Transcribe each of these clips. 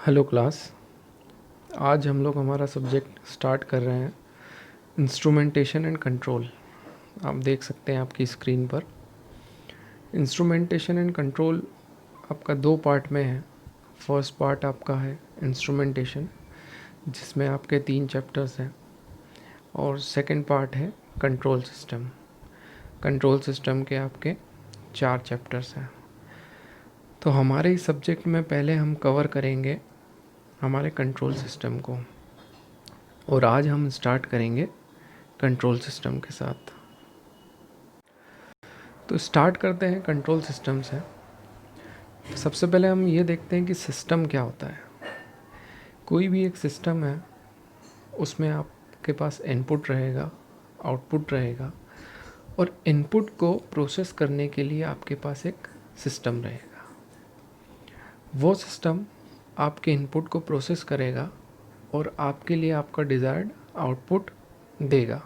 Hello class. आज हम लोग हमारा सब्जेक्ट स्टार्ट कर रहे हैं इंस्ट्रूमेंटेशन एंड कंट्रोल। आप देख सकते हैं आपकी स्क्रीन पर इंस्ट्रूमेंटेशन एंड कंट्रोल आपका दो पार्ट में है। फर्स्ट पार्ट आपका है इंस्ट्रूमेंटेशन, जिसमें आपके 3 चैप्टर्स हैं, और सेकंड पार्ट है कंट्रोल सिस्टम। कंट्रोल सिस्टम के आपके 4 चैप्टर्स हैं। तो हमारे इस सब्जेक्ट में पहले हम कवर करेंगे हमारे कंट्रोल सिस्टम को, और आज हम स्टार्ट करेंगे कंट्रोल सिस्टम के साथ। तो स्टार्ट करते हैं कंट्रोल सिस्टम से। सबसे पहले हम ये देखते हैं कि सिस्टम क्या होता है। कोई भी एक सिस्टम है, उसमें आपके पास इनपुट रहेगा, आउटपुट रहेगा, और इनपुट को प्रोसेस करने के लिए आपके पास एक सिस्टम रहेगा। वो सिस्टम आपके इनपुट को प्रोसेस करेगा और आपके लिए आपका डिज़ायर्ड आउटपुट देगा।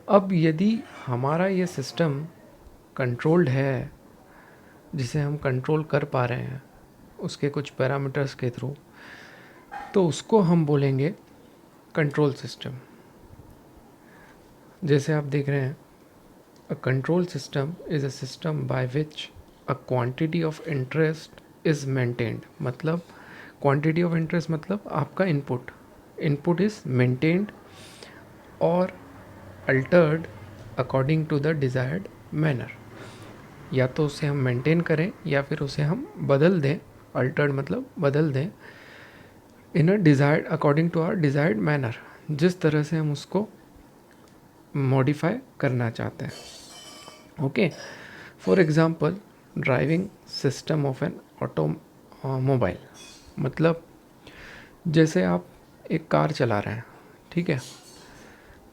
अब यदि हमारा ये सिस्टम कंट्रोल्ड है, जिसे हम कंट्रोल कर पा रहे हैं उसके कुछ पैरामीटर्स के थ्रू, तो उसको हम बोलेंगे कंट्रोल सिस्टम। जैसे आप देख रहे हैं, a control system is a system by which a quantity of interest is maintained. मतलब क्वांटिटी ऑफ इंटरेस्ट मतलब आपका इनपुट इज़ मेंटेन्ड और altered according to the desired manner. या तो उसे हम मेंटेन करें या फिर उसे हम बदल दें। अल्टर्ड मतलब बदल दें in a desired according to our desired manner, जिस तरह से हम उसको मॉडिफाई करना चाहते हैं। Okay, for example driving system of an automobile. मतलब जैसे आप एक कार चला रहे हैं, ठीक है,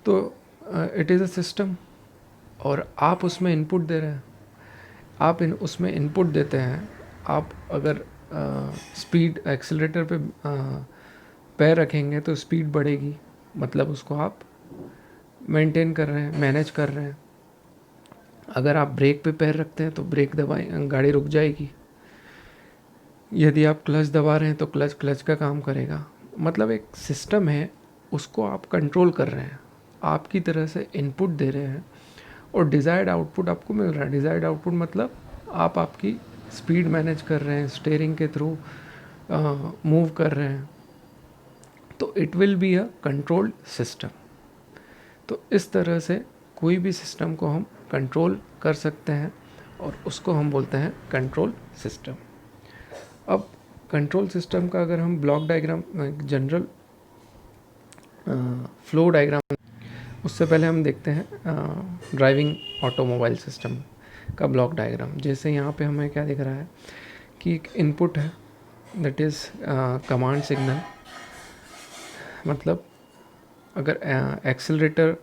तो इट इज़ अ सिस्टम और आप उसमें इनपुट दे रहे हैं। आप उसमें इनपुट देते हैं। आप अगर स्पीड एक्सीलरेटर पे पैर रखेंगे तो स्पीड बढ़ेगी, मतलब उसको आप मेंटेन कर रहे हैं, मैनेज कर रहे हैं। अगर आप ब्रेक पे पैर रखते हैं तो ब्रेक दबाएं, गाड़ी रुक जाएगी। यदि आप क्लच दबा रहे हैं तो क्लच का काम करेगा। मतलब एक सिस्टम है, उसको आप कंट्रोल कर रहे हैं, आपकी तरह से इनपुट दे रहे हैं और डिज़ायर्ड आउटपुट आपको मिल रहा है। डिज़ायर्ड आउटपुट मतलब आप आपकी स्पीड मैनेज कर रहे हैं, स्टीयरिंग के थ्रू मूव कर रहे हैं, तो it will be a controlled system. तो इस तरह से कोई भी सिस्टम को हम कंट्रोल कर सकते हैं और उसको हम बोलते हैं कंट्रोल सिस्टम। अब कंट्रोल सिस्टम का अगर हम block diagram, general flow diagram, उससे पहले हम देखते हैं ड्राइविंग ऑटोमोबाइल सिस्टम का ब्लॉक डायग्राम। जैसे यहाँ पे हमें क्या दिख रहा है कि एक इनपुट है, दैट इज़ कमांड सिग्नल। मतलब अगर accelerator,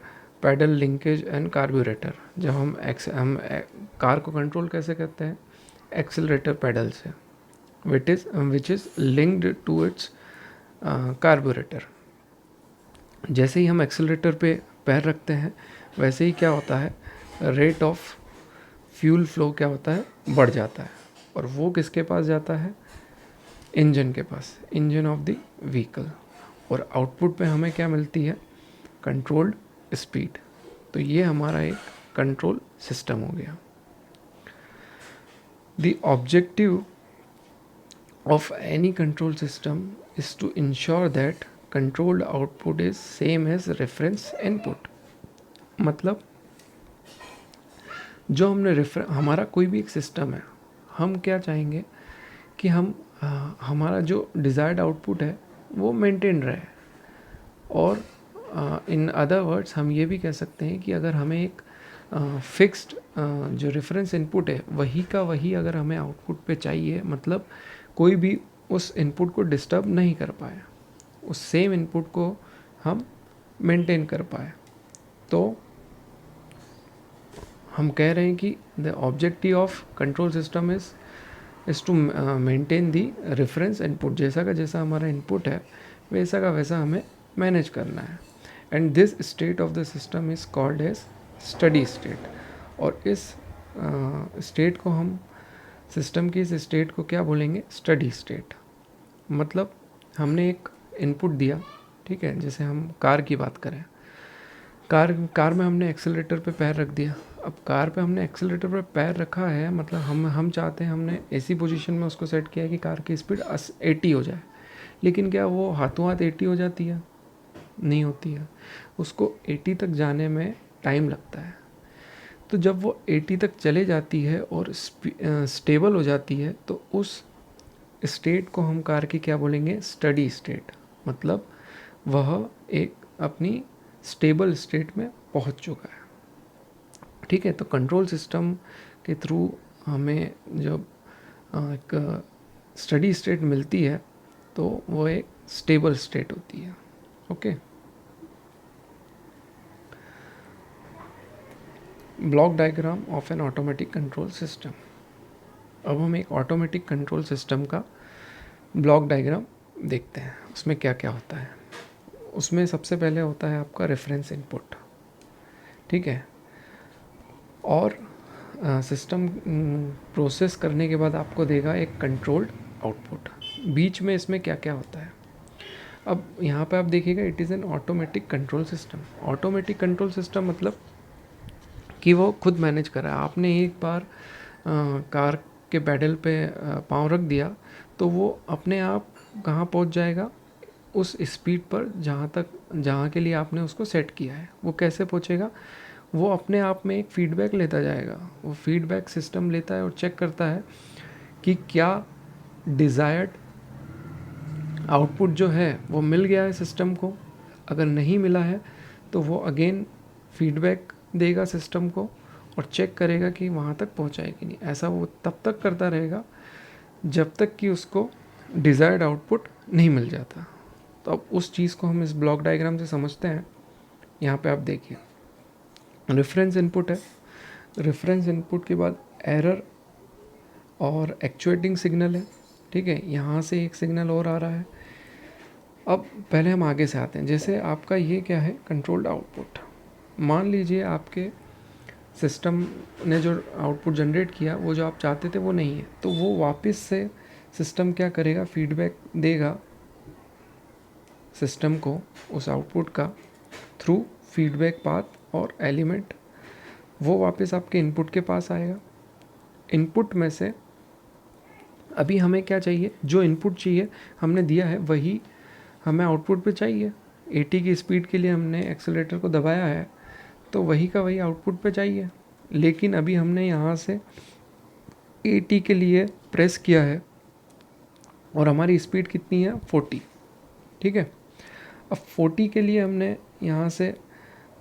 pedal, linkage and carburettor, जब हम कार को कंट्रोल कैसे करते हैं, एक्सेलरेटर पैडल से, which is linked to its carburettor. जैसे ही हम एक्सेलरेटर पे पैर रखते हैं, वैसे ही क्या होता है, रेट ऑफ फ्यूल फ्लो क्या होता है, बढ़ जाता है। और वो किसके पास जाता है, इंजन के पास, इंजन ऑफ द व्हीकल। और आउटपुट पे हमें क्या मिलती है, कंट्रोल्ड स्पीड। तो ये हमारा एक कंट्रोल सिस्टम हो गया। The objective of any control system is to ensure that controlled output is same as reference input। मतलब जो हमने हमारा कोई भी एक सिस्टम है, हम क्या चाहेंगे कि हमारा जो डिज़ायर्ड आउटपुट है वो मेंटेन रहे। और इन अदर वर्ड्स हम ये भी कह सकते हैं कि अगर हमें एक फिक्स्ड जो रेफरेंस इनपुट है वही का वही अगर हमें आउटपुट पे चाहिए, मतलब कोई भी उस इनपुट को डिस्टर्ब नहीं कर पाए, उस सेम इनपुट को हम मेंटेन कर पाए, तो हम कह रहे हैं कि the objective of control system is to maintain the reference input. जैसा का जैसा हमारा इनपुट है वैसा का वैसा हमें मैनेज करना है। And this state of the system is called as steady state. और इस स्टेट को हम, सिस्टम की इस स्टेट को क्या बोलेंगे, स्टडी स्टेट। मतलब हमने एक इनपुट दिया, ठीक है, जैसे हम कार की बात करें, कार में हमने एक्सेलरेटर पे पैर रख दिया। अब कार पे हमने एक्सेलरेटर पे पैर रखा है, मतलब हम चाहते हैं, हमने ऐसी पोजीशन में उसको सेट किया है कि कार की स्पीड 80 हो जाए। लेकिन क्या वो हाथों हाथ 80 हो जाती है? नहीं होती है। उसको 80 तक जाने में टाइम लगता है। तो जब वो 80 तक चले जाती है और स्टेबल हो जाती है, तो उस स्टेट को हम कार की क्या बोलेंगे? Steady state. मतलब वह एक अपनी स्टेबल स्टेट में पहुंच चुका है। ठीक है, तो कंट्रोल सिस्टम के थ्रू हमें जब एक स्टडी स्टेट मिलती है तो वो एक स्टेबल स्टेट होती है। Okay, block diagram of N automatic control system. अब हम एक ऑटोमेटिक कंट्रोल सिस्टम का ब्लॉक डायग्राम देखते हैं, उसमें क्या क्या होता है। उसमें सबसे पहले होता है आपका रेफरेंस इनपुट, ठीक है, और सिस्टम प्रोसेस करने के बाद आपको देगा एक कंट्रोल्ड आउटपुट। बीच में इसमें क्या क्या होता है, अब यहाँ पे आप देखिएगा, it is an automatic control system. Automatic control system मतलब कि वो खुद मैनेज कर रहा है। आपने एक बार कार के पैडल पे पाँव रख दिया तो वो अपने आप कहाँ पहुँच जाएगा? उस स्पीड पर जहाँ के लिए आपने उसको सेट किया है। वो कैसे पहुँचेगा? वो अपने आप में एक फीडबैक लेता जाएगा। वो फीडबैक सिस्टम लेता है और चेक करता है कि क्या डिज़ायर्ड आउटपुट जो है वो मिल गया है सिस्टम को। अगर नहीं मिला है तो वो अगेन फीडबैक देगा सिस्टम को और चेक करेगा कि वहाँ तक पहुँचा है कि नहीं। ऐसा वो तब तक करता रहेगा जब तक कि उसको डिज़ायर्ड आउटपुट नहीं मिल जाता। तो अब उस चीज़ को हम इस ब्लॉक डायग्राम से समझते हैं। यहाँ पे आप देखिए, रेफरेंस इनपुट है, रेफरेंस इनपुट के बाद एरर और एक्चुएटिंग सिग्नल है, ठीक है, यहाँ से एक सिग्नल और आ रहा है। अब पहले हम आगे से आते हैं, जैसे आपका ये क्या है? Controlled output. मान लीजिए आपके सिस्टम ने जो आउटपुट जनरेट किया वो जो आप चाहते थे वो नहीं है, तो वो वापस से सिस्टम क्या करेगा? फीडबैक देगा सिस्टम को उस आउटपुट का थ्रू फीडबैक पाथ और एलिमेंट। वो वापस आपके इनपुट के पास आएगा। इनपुट में से अभी हमें क्या चाहिए? जो इनपुट चाहिए हमने दिया है वही हमें आउटपुट पे चाहिए। 80 की स्पीड के लिए हमने एक्सेलेरेटर को दबाया है तो वही का वही आउटपुट पे चाहिए। लेकिन अभी हमने यहाँ से 80 के लिए प्रेस किया है और हमारी स्पीड कितनी है? 40, ठीक है। अब 40 के लिए हमने यहाँ से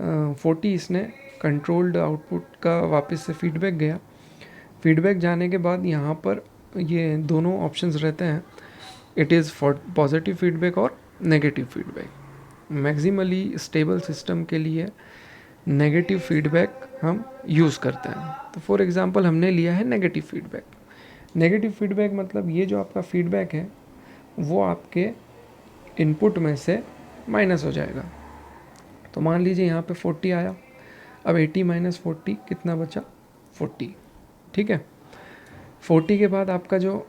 40 इसने कंट्रोल्ड आउटपुट का वापस से फीडबैक गया। फीडबैक जाने के बाद यहाँ पर ये दोनों ऑप्शंस रहते हैं, it is for positive feedback और negative feedback. Maximally stable system के लिए नेगेटिव फीडबैक हम यूज़ करते हैं। तो फॉर एग्जांपल हमने लिया है नेगेटिव फीडबैक। नेगेटिव फीडबैक मतलब ये जो आपका फीडबैक है वो आपके इनपुट में से माइनस हो जाएगा। तो मान लीजिए यहाँ पे 40 आया, अब 80 माइनस 40 कितना बचा? 40, ठीक है। 40 के बाद आपका जो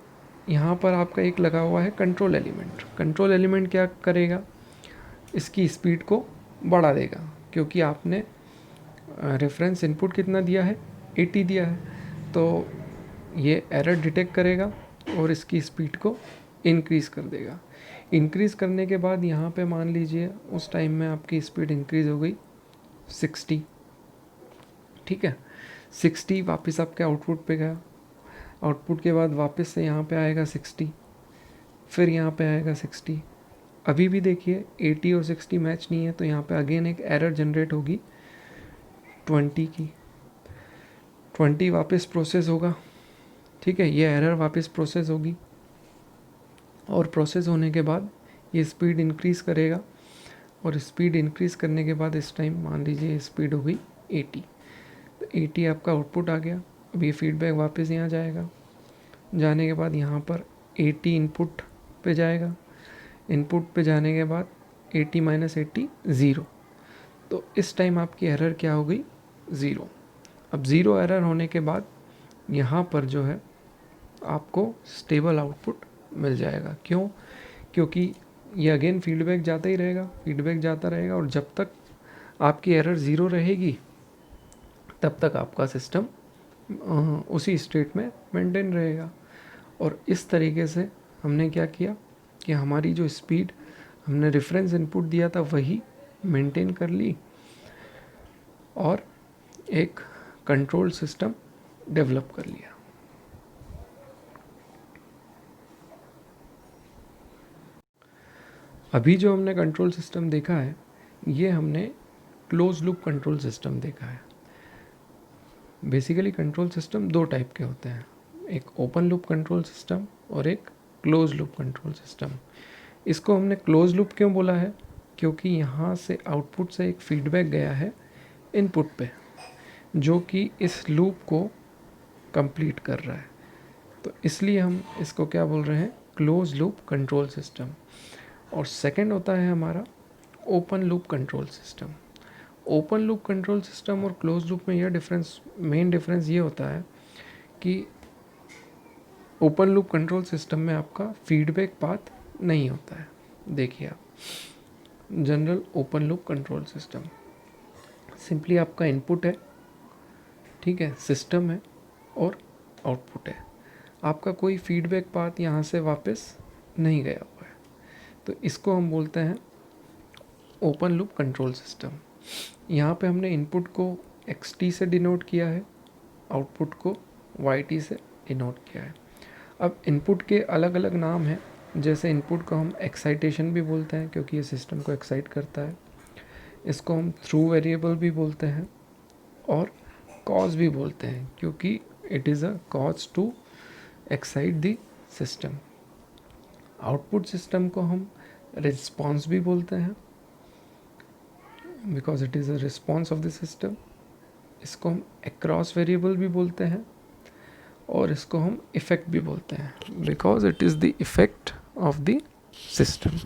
यहाँ पर आपका एक लगा हुआ है कंट्रोल एलिमेंट। कंट्रोल एलिमेंट क्या करेगा? इसकी स्पीड को बढ़ा देगा, क्योंकि आपने रेफरेंस इनपुट कितना दिया है? 80 दिया है। तो ये एरर डिटेक्ट करेगा और इसकी स्पीड को इंक्रीज़ कर देगा। इंक्रीज़ करने के बाद यहाँ पे मान लीजिए उस टाइम में आपकी स्पीड इंक्रीज़ हो गई 60, ठीक है। 60 वापस आपके आउटपुट पे गया। आउटपुट के बाद वापस से यहाँ पे आएगा 60, फिर यहाँ पे आएगा 60। अभी भी देखिए 80 और 60 मैच नहीं है, तो यहाँ पे अगेन एक एरर जनरेट होगी 20 की। 20 वापस प्रोसेस होगा, ठीक है, ये एरर वापस प्रोसेस होगी और प्रोसेस होने के बाद ये स्पीड इंक्रीज़ करेगा और स्पीड इंक्रीज़ करने के बाद इस टाइम मान लीजिए स्पीड हो गई 80। तो 80 आपका आउटपुट आ गया। अब ये फीडबैक वापस यहाँ जाएगा, जाने के बाद यहाँ पर 80 इनपुट पे जाएगा। इनपुट पे जाने के बाद 80 माइनस 80 ज़ीरो। तो इस टाइम आपकी एरर क्या हो गई? ज़ीरो। अब ज़ीरो एरर होने के बाद यहाँ पर जो है आपको स्टेबल आउटपुट मिल जाएगा। क्यों? क्योंकि ये अगेन फीडबैक जाता ही रहेगा, फीडबैक जाता रहेगा, और जब तक आपकी एरर ज़ीरो रहेगी तब तक आपका सिस्टम उसी स्टेट में मेंटेन रहेगा। और इस तरीके से हमने क्या किया कि हमारी जो स्पीड हमने रेफरेंस इनपुट दिया था वही मेंटेन कर ली और एक कंट्रोल सिस्टम डेवलप कर लिया। अभी जो हमने कंट्रोल सिस्टम देखा है ये हमने क्लोज लूप कंट्रोल सिस्टम देखा है। बेसिकली कंट्रोल सिस्टम दो टाइप के होते हैं, एक ओपन लूप कंट्रोल सिस्टम और एक क्लोज लूप कंट्रोल सिस्टम। इसको हमने क्लोज लूप क्यों बोला है, क्योंकि यहाँ से आउटपुट से एक फीडबैक गया है इनपुट पे जो कि इस लूप को कंप्लीट कर रहा है, तो इसलिए हम इसको क्या बोल रहे हैं, क्लोज लूप कंट्रोल सिस्टम। और सेकंड होता है हमारा open loop control system. Open loop control system और क्लोज लूप में यह डिफरेंस, मेन डिफरेंस ये होता है कि ओपन लूप कंट्रोल सिस्टम में आपका फीडबैक पाथ नहीं होता है। देखिए आप general open loop control system, simply आपका इनपुट है, ठीक है, सिस्टम है और आउटपुट है, आपका कोई फीडबैक पाथ यहाँ से वापस नहीं गया हुआ है, तो इसको हम बोलते हैं ओपन लूप कंट्रोल सिस्टम। यहाँ पे हमने इनपुट को xt से डिनोट किया है, आउटपुट को yt से डिनोट किया है। अब इनपुट के अलग अलग नाम हैं, जैसे इनपुट को हम एक्साइटेशन भी बोलते हैं क्योंकि ये सिस्टम को एक्साइट करता है, इसको हम थ्रू वेरिएबल भी बोलते हैं और कॉज भी बोलते हैं क्योंकि it is a cause to excite the system. Output system को हम रिस्पॉन्स भी बोलते हैं because it is a response of the system. इसको हम अक्रॉस वेरिएबल भी बोलते हैं और इसको हम इफ़ेक्ट भी बोलते हैं because it is the effect of the system.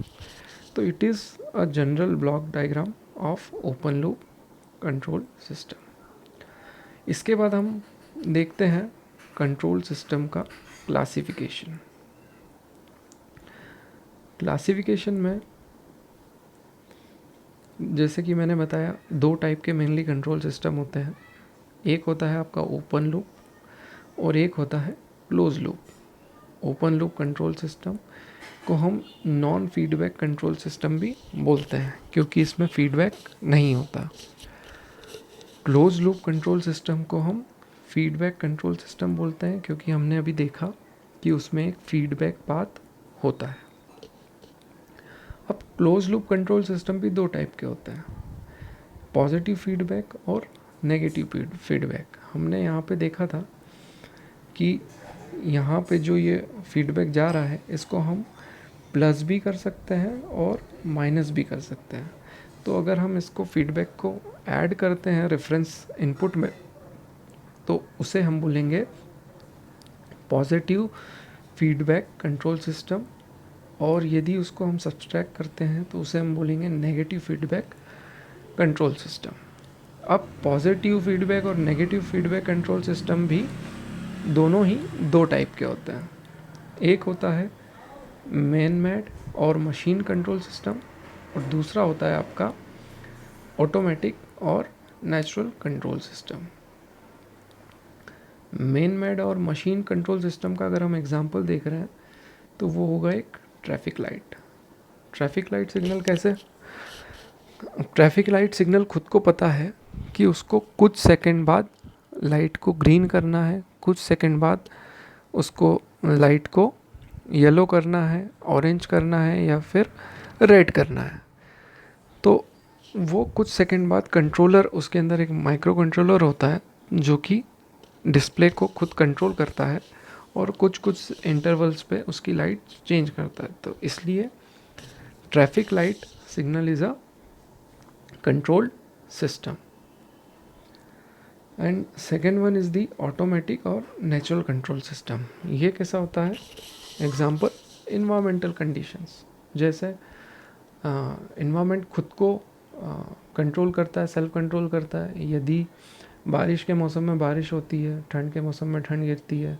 तो it is a general block diagram of open loop control system. इसके बाद हम देखते हैं कंट्रोल सिस्टम का क्लासिफिकेशन। क्लासिफिकेशन में जैसे कि मैंने बताया दो टाइप के मेनली कंट्रोल सिस्टम होते हैं, एक होता है आपका ओपन लूप और एक होता है close loop. Open loop control system को हम नॉन फीडबैक कंट्रोल सिस्टम भी बोलते हैं क्योंकि इसमें फीडबैक नहीं होता। क्लोज लूप कंट्रोल सिस्टम को हम फीडबैक कंट्रोल सिस्टम बोलते हैं क्योंकि हमने अभी देखा कि उसमें एक फीडबैक पाथ होता है। अब क्लोज लूप कंट्रोल सिस्टम भी दो टाइप के होते हैं, पॉजिटिव फीडबैक और नेगेटिव फीडबैक। हमने यहाँ पे देखा था कि यहाँ पे जो ये फीडबैक जा रहा है इसको हम प्लस भी कर सकते हैं और माइनस भी कर सकते हैं। तो अगर हम इसको फीडबैक को ऐड करते हैं रेफरेंस इनपुट में तो उसे हम बोलेंगे पॉजिटिव फीडबैक कंट्रोल सिस्टम, और यदि उसको हम सब्सट्रैक्ट करते हैं तो उसे हम बोलेंगे नेगेटिव फीडबैक कंट्रोल सिस्टम। अब पॉजिटिव फीडबैक और नेगेटिव फीडबैक कंट्रोल सिस्टम भी दोनों ही दो टाइप के होते हैं, एक होता है मैन मेड और मशीन कंट्रोल सिस्टम और दूसरा होता है आपका ऑटोमेटिक और natural control system. Man made और मशीन कंट्रोल सिस्टम का अगर हम एग्जांपल देख रहे हैं तो वो होगा एक traffic light. Traffic light signal कैसे, ट्रैफिक लाइट सिग्नल खुद को पता है कि उसको कुछ सेकंड बाद लाइट को ग्रीन करना है, कुछ सेकंड बाद उसको लाइट को येलो करना है, ऑरेंज करना है या फिर रेड करना है। तो वो कुछ सेकंड बाद कंट्रोलर, उसके अंदर एक माइक्रो कंट्रोलर होता है जो कि डिस्प्ले को खुद कंट्रोल करता है और कुछ कुछ इंटरवल्स पे उसकी लाइट चेंज करता है। तो इसलिए traffic light signal is a controlled system. And second one is the automatic और नेचुरल कंट्रोल सिस्टम। ये कैसा होता है, एग्जांपल इन्वायरमेंटल कंडीशंस, जैसे इन्वायरमेंट खुद को कंट्रोल करता है, सेल्फ कंट्रोल करता है। यदि बारिश के मौसम में बारिश होती है, ठंड के मौसम में ठंड गिरती है,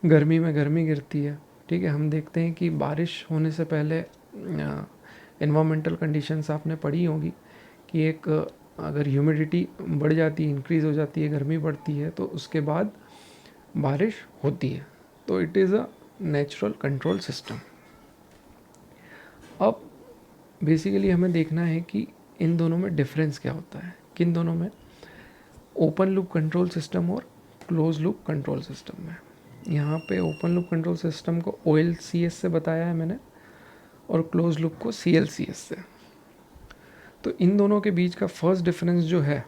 गर्मी में गर्मी गिरती है, ठीक है, हम देखते हैं कि बारिश होने से पहले इन्वामेंटल कंडीशंस आपने पढ़ी होगी कि एक अगर ह्यूमिडिटी बढ़ जाती है, इंक्रीज़ हो जाती है, गर्मी बढ़ती है, तो उसके बाद बारिश होती है। तो it is a natural control system. अब बेसिकली हमें देखना है कि इन दोनों में डिफरेंस क्या होता है, किन दोनों में, ओपन लूप कंट्रोल सिस्टम और क्लोज लूप कंट्रोल सिस्टम में। यहाँ पे ओपन लूप कंट्रोल सिस्टम को OLCS से बताया है मैंने और क्लोज लूप को CLCS से। तो इन दोनों के बीच का फर्स्ट डिफरेंस जो है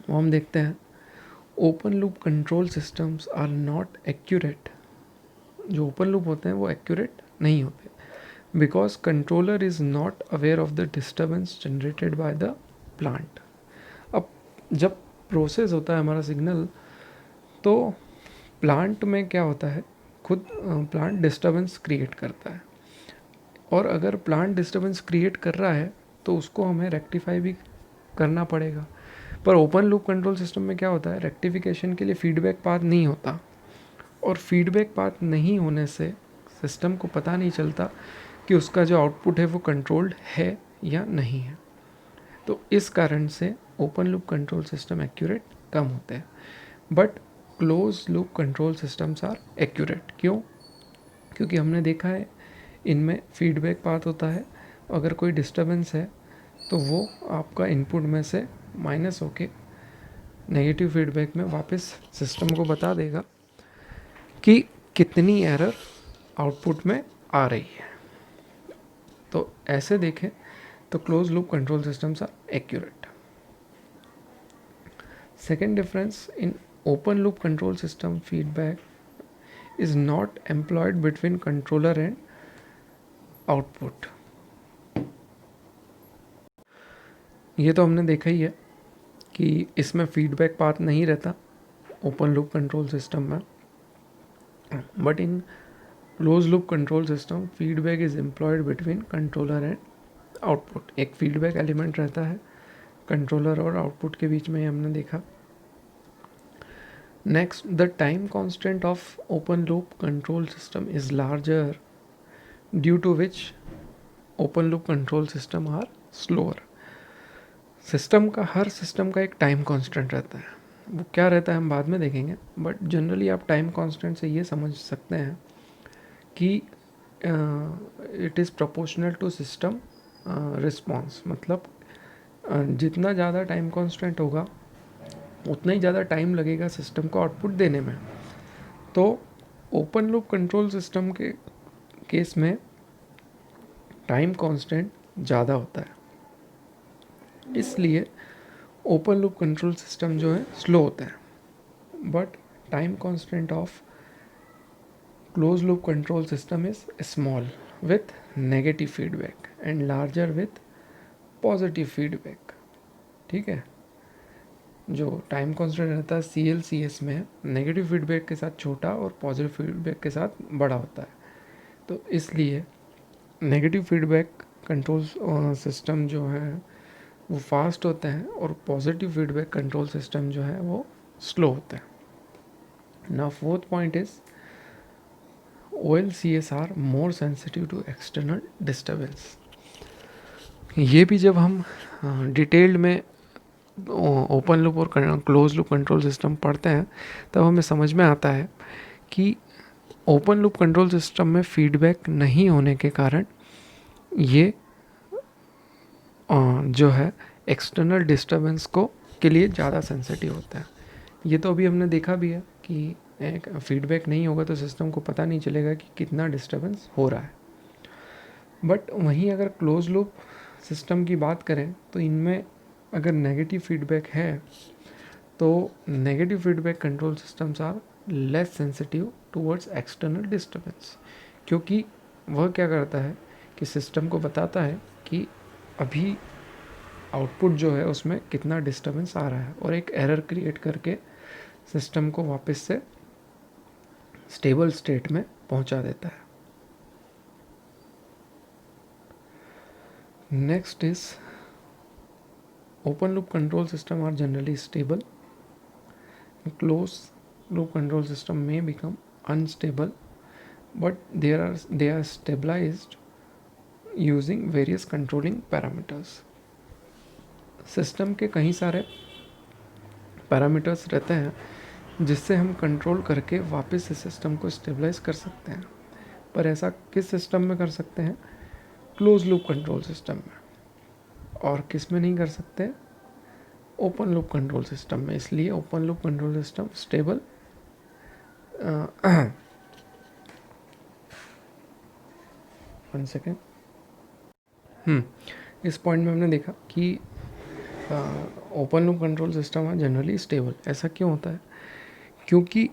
वो हम देखते हैं। Open loop control systems are not accurate. जो ओपन लूप होते हैं वो एक्यूरेट नहीं होते, because controller is not aware of the disturbance generated by the plant. अब जब प्रोसेस होता है हमारा सिग्नल, तो प्लांट में क्या होता है, खुद प्लांट डिस्टर्बेंस क्रिएट करता है, और अगर प्लांट डिस्टर्बेंस क्रिएट कर रहा है तो उसको हमें रेक्टिफाई भी करना पड़ेगा। पर ओपन लूप कंट्रोल सिस्टम में क्या होता है, रेक्टिफिकेशन के लिए फीडबैक पाथ नहीं होता, और फीडबैक पाथ नहीं होने से सिस्टम को पता नहीं चलता कि उसका जो आउटपुट है वो कंट्रोल्ड है या नहीं है। तो इस कारण से open loop control system accurate कम होते हैं, but close loop control systems are accurate. क्यों? क्योंकि हमने देखा है इनमें फीडबैक पाथ होता है, अगर कोई डिस्टर्बेंस है तो वो आपका इनपुट में से माइनस होके नेगेटिव फीडबैक में वापस सिस्टम को बता देगा कि कितनी एरर आउटपुट में आ रही है। तो ऐसे देखें तो close loop control systems are accurate. Second difference, in open loop control system feedback is not employed between controller and output। ये तो हमने देखा ही है कि इसमें फीडबैक पाथ नहीं रहता ओपन लूप कंट्रोल सिस्टम में, but in close loop control system feedback is employed between controller and output. एक फीडबैक एलिमेंट रहता है कंट्रोलर और आउटपुट के बीच में, हमने देखा। Next, the time constant of open loop control system is larger, due to which open loop control system are slower। System का, हर system का एक टाइम कांस्टेंट रहता है, वो क्या रहता है हम बाद में देखेंगे, बट जनरली आप टाइम कांस्टेंट से ये समझ सकते हैं कि it is proportional to system response. मतलब जितना ज़्यादा टाइम कांस्टेंट होगा उतना ही ज़्यादा टाइम लगेगा सिस्टम को आउटपुट देने में। तो ओपन लूप कंट्रोल सिस्टम के केस में टाइम कांस्टेंट ज़्यादा होता है, इसलिए ओपन लूप कंट्रोल सिस्टम जो है स्लो होता है, but time constant of close loop control system is small with negative feedback and larger with positive feedback. ठीक है, जो टाइम कांस्टेंट रहता है CLCS में नेगेटिव फीडबैक के साथ छोटा और पॉजिटिव फीडबैक के साथ बड़ा होता है। तो इसलिए नेगेटिव फीडबैक कंट्रोल सिस्टम जो है वो फास्ट होते हैं और पॉजिटिव फीडबैक कंट्रोल सिस्टम जो है वो स्लो होते हैं। Now fourth point is OLCS are more sensitive to external disturbance. ये भी जब हम डिटेल्ड में ओपन लूप और क्लोज लूप कंट्रोल सिस्टम पढ़ते हैं तब हमें समझ में आता है कि ओपन लूप कंट्रोल सिस्टम में फीडबैक नहीं होने के कारण ये जो है एक्सटर्नल डिस्टर्बेंस को के लिए ज़्यादा सेंसिटिव होता है। ये तो अभी हमने देखा भी है कि एक फीडबैक नहीं होगा तो सिस्टम को पता नहीं चलेगा कि कितना डिस्टर्बेंस हो रहा है। बट वहीं अगर क्लोज लूप सिस्टम की बात करें तो इनमें अगर नेगेटिव फीडबैक है तो negative feedback control systems are less sensitive towards external disturbance, क्योंकि वह क्या करता है कि सिस्टम को बताता है कि अभी आउटपुट जो है उसमें कितना डिस्टर्बेंस आ रहा है, और एक एरर क्रिएट करके सिस्टम को वापस से स्टेबल स्टेट में पहुंचा देता है। Next is open loop control system are generally stable, closed loop control system may become unstable but they are stabilized using various controlling parameters. System के कई सारे पैरामीटर्स रहते हैं जिससे हम कंट्रोल करके वापस से सिस्टम को स्टेबलाइज कर सकते हैं, पर ऐसा किस सिस्टम में कर सकते हैं? क्लोज लूप कंट्रोल सिस्टम में। और किस में नहीं कर सकते? ओपन लूप कंट्रोल सिस्टम में। इसलिए open loop control system stable one second. इस पॉइंट में हमने देखा कि ओपन लूप कंट्रोल सिस्टम है जनरली स्टेबल। ऐसा क्यों होता है? क्योंकि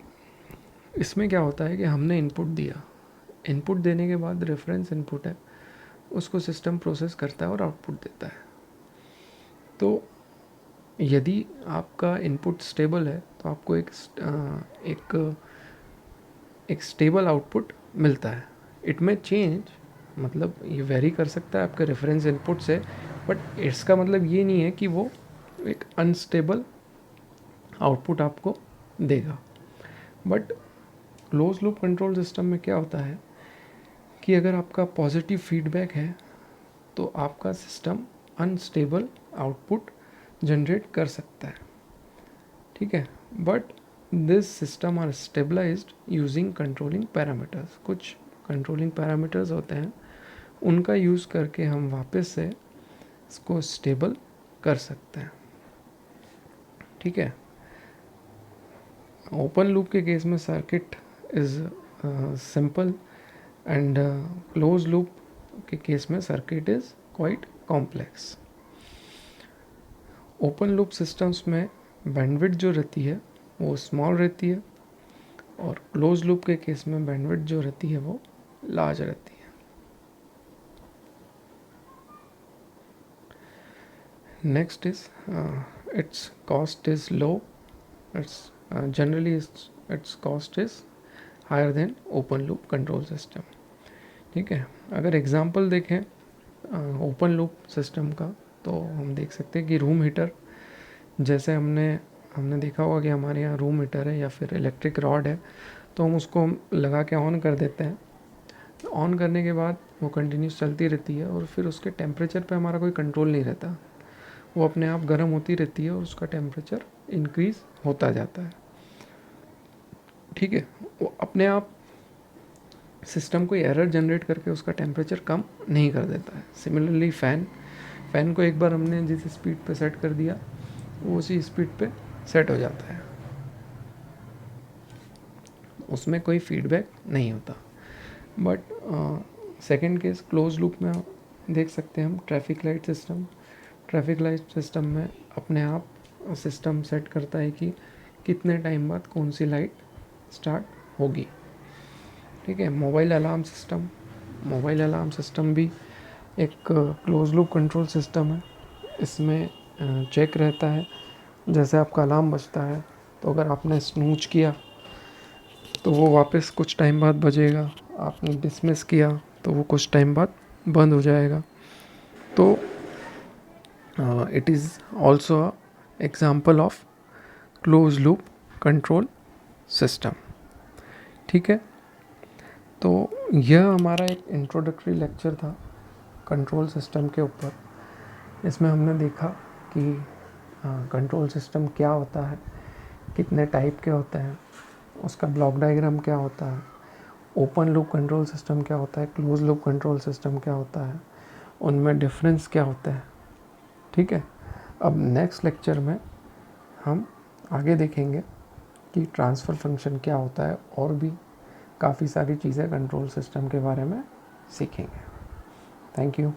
इसमें क्या होता है कि हमने इनपुट दिया, इनपुट देने के बाद रेफरेंस इनपुट है, उसको सिस्टम प्रोसेस करता है और आउटपुट देता है। तो यदि आपका इनपुट स्टेबल है तो आपको एक स्टेबल आउटपुट मिलता है। इट में चेंज, मतलब ये वेरी कर सकता है आपके रेफरेंस इनपुट से, बट इसका मतलब ये नहीं है कि वो एक अनस्टेबल आउटपुट आपको देगा। But close loop control system में क्या होता है कि अगर आपका पॉजिटिव फीडबैक है तो आपका सिस्टम अनस्टेबल आउटपुट जनरेट कर सकता है, ठीक है। But this system are stabilised using controlling parameters. कुछ कंट्रोलिंग पैरामीटर्स होते हैं, उनका यूज़ करके हम वापस से इसको स्टेबल कर सकते हैं, ठीक है। ओपन लूप के केस में circuit is simple and close loop के केस में circuit is quite complex. Open loop systems में बैंडविड्थ जो रहती है वो स्मॉल रहती है, और क्लोज लूप के केस में बैंडविड्थ जो रहती है वो लार्ज रहती है। Next is its cost is low. It's generally its cost is higher than open loop control system, ठीक है। अगर एग्जांपल देखें ओपन लूप सिस्टम का, तो हम देख सकते हैं कि रूम हीटर, जैसे हमने देखा होगा कि हमारे यहाँ रूम हीटर है या फिर इलेक्ट्रिक रॉड है, तो हम उसको लगा के ऑन कर देते हैं। ऑन करने के बाद वो कंटिन्यूस चलती रहती है और फिर उसके टेम्परेचर पे हमारा कोई कंट्रोल नहीं रहता, वो अपने आप गर्म होती रहती है और उसका टेम्परेचर इंक्रीज़ होता जाता है, ठीक है। वो अपने आप सिस्टम कोई एरर जनरेट करके उसका टेम्परेचर कम नहीं कर देता है। सिमिलरली फ़ैन को एक बार हमने जिस स्पीड पे सेट कर दिया वो उसी स्पीड पे सेट हो जाता है, उसमें कोई फीडबैक नहीं होता। But second case close loop में देख सकते हैं हम ट्रैफिक लाइट सिस्टम में अपने आप सिस्टम सेट करता है कि कितने टाइम बाद कौन सी लाइट स्टार्ट होगी, ठीक है। मोबाइल अलार्म सिस्टम भी एक क्लोज लूप कंट्रोल सिस्टम है। इसमें चेक रहता है, जैसे आपका अलार्म बजता है तो अगर आपने स्नूज किया तो वो वापस कुछ टाइम बाद बजेगा, आपने डिसमिस किया तो वो कुछ टाइम बाद बंद हो जाएगा। तो it is also a example of close loop control system, ठीक है। तो यह हमारा एक इंट्रोडक्टरी लेक्चर था कंट्रोल सिस्टम के ऊपर। इसमें हमने देखा कि कंट्रोल सिस्टम क्या होता है, कितने टाइप के होते हैं, उसका ब्लॉक डायग्राम क्या होता है, ओपन लूप कंट्रोल सिस्टम क्या होता है, क्लोज लूप कंट्रोल सिस्टम क्या होता है, उनमें डिफरेंस क्या होता है, ठीक है। अब नेक्स्ट लेक्चर में हम आगे देखेंगे कि ट्रांसफ़र फंक्शन क्या होता है, और भी काफ़ी सारी चीज़ें कंट्रोल सिस्टम के बारे में सीखेंगे। Thank you.